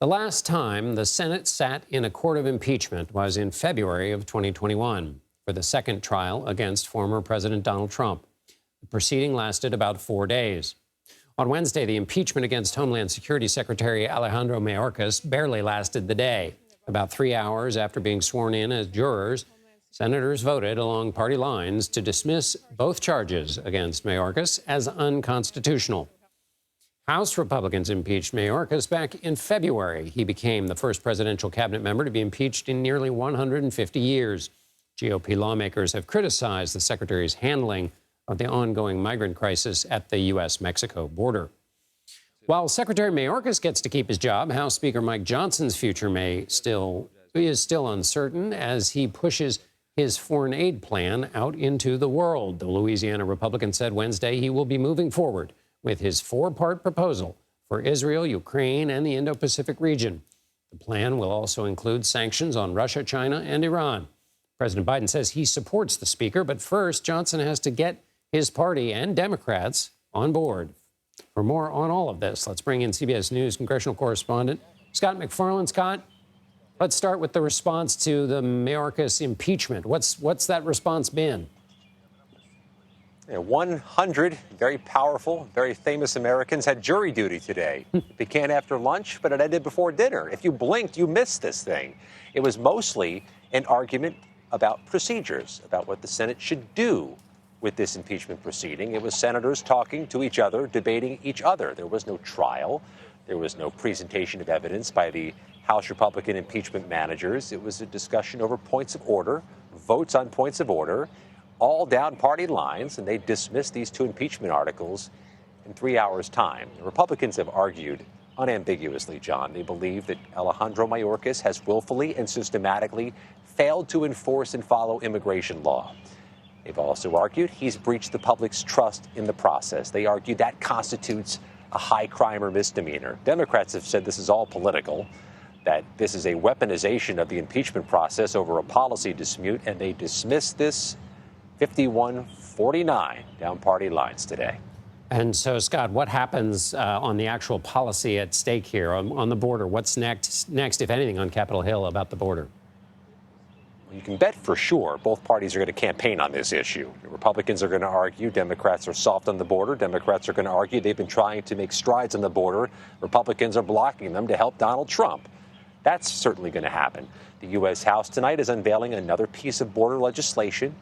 The last time the Senate sat in a court of impeachment was in February of 2021 for the second trial against former President Donald Trump. The proceeding lasted about 4 days. On Wednesday, the impeachment against Homeland Security Secretary Alejandro Mayorkas barely lasted the day. About 3 hours after being sworn in as jurors, senators voted along party lines to dismiss both charges against Mayorkas as unconstitutional. House Republicans impeached Mayorkas back in February. He became the first presidential cabinet member to be impeached in nearly 150 years. GOP lawmakers have criticized the secretary's handling of the ongoing migrant crisis at the U.S.-Mexico border. While Secretary Mayorkas gets to keep his job, House Speaker Mike Johnson's future is still uncertain as he pushes his foreign aid plan out into the world. The Louisiana Republican said Wednesday he will be moving forward with his four-part proposal for Israel, Ukraine, and the Indo-Pacific region. The plan will also include sanctions on Russia, China, and Iran. President Biden says he supports the speaker, but first, Johnson has to get his party and Democrats on board. For more on all of this, let's bring in CBS News congressional correspondent Scott MacFarlane. Scott, let's start with the response to the Mayorkas impeachment. What's that response been? 100 very powerful, very famous Americans had jury duty today. It began after lunch, but it ended before dinner. If you blinked, you missed this thing. It was mostly an argument about procedures, about what the Senate should do with this impeachment proceeding. It was senators talking to each other, debating each other. There was no trial. There was no presentation of evidence by the House Republican impeachment managers. It was a discussion over points of order, votes on points of order, all down party lines, and they dismissed these two impeachment articles in 3 hours' time. The Republicans have argued unambiguously, John. They believe that Alejandro Mayorkas has willfully and systematically failed to enforce and follow immigration law. They've also argued he's breached the public's trust in the process. They argue that constitutes a high crime or misdemeanor. Democrats have said this is all political, that this is a weaponization of the impeachment process over a policy dispute, and they dismissed this 51-49 down party lines today. And so, Scott, what happens on the actual policy at stake here on the border? What's next, if anything, on Capitol Hill about the border? You can bet for sure both parties are going to campaign on this issue. The Republicans are going to argue Democrats are soft on the border. Democrats are going to argue they've been trying to make strides on the border. Republicans are blocking them to help Donald Trump. That's certainly going to happen. The U.S. House tonight is unveiling another piece of border legislation,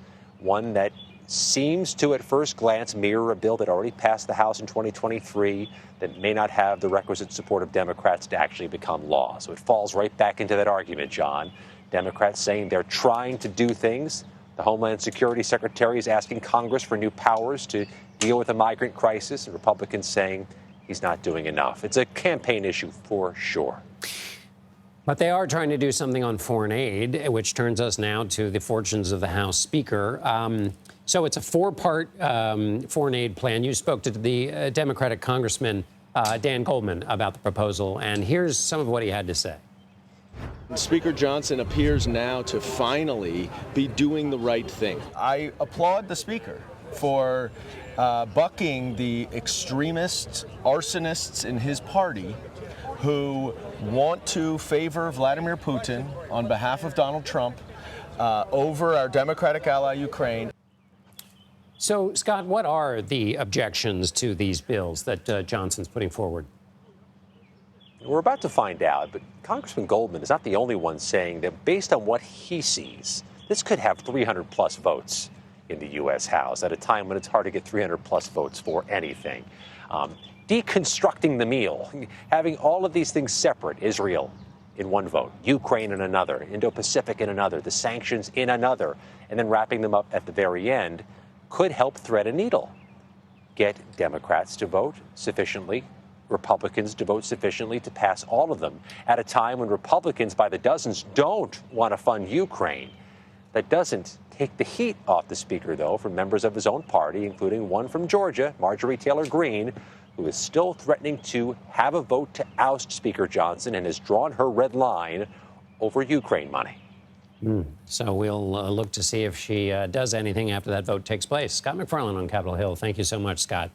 one that seems to, at first glance, mirror a bill that already passed the House in 2023 that may not have the requisite support of Democrats to actually become law. So it falls right back into that argument, John. Democrats saying they're trying to do things. The Homeland Security Secretary is asking Congress for new powers to deal with the migrant crisis, and Republicans saying he's not doing enough. It's a campaign issue for sure. But they are trying to do something on foreign aid, which turns us now to the fortunes of the House Speaker. So it's a four-part foreign aid plan. You spoke to the Democratic Congressman Dan Goldman about the proposal, and here's some of what he had to say. Speaker Johnson appears now to finally be doing the right thing. I applaud the Speaker for bucking the extremists, arsonists in his party who want to favor Vladimir Putin on behalf of Donald Trump over our Democratic ally, Ukraine. So, Scott, what are the objections to these bills that Johnson's putting forward? We're about to find out, but Congressman Goldman is not the only one saying that based on what he sees, this could have 300-plus votes in the U.S. House at a time when it's hard to get 300-plus votes for anything. Deconstructing the meal, having all of these things separate, Israel in one vote, Ukraine in another, Indo-Pacific in another, the sanctions in another, and then wrapping them up at the very end could help thread a needle. Get Democrats to vote sufficiently, Republicans to vote sufficiently to pass all of them at a time when Republicans by the dozens don't want to fund Ukraine. That doesn't take the heat off the Speaker, though, from members of his own party, including one from Georgia, Marjorie Taylor Greene, who is still threatening to have a vote to oust Speaker Johnson and has drawn her red line over Ukraine money. So we'll look to see if she does anything after that vote takes place. Scott MacFarlane on Capitol Hill. Thank you so much, Scott.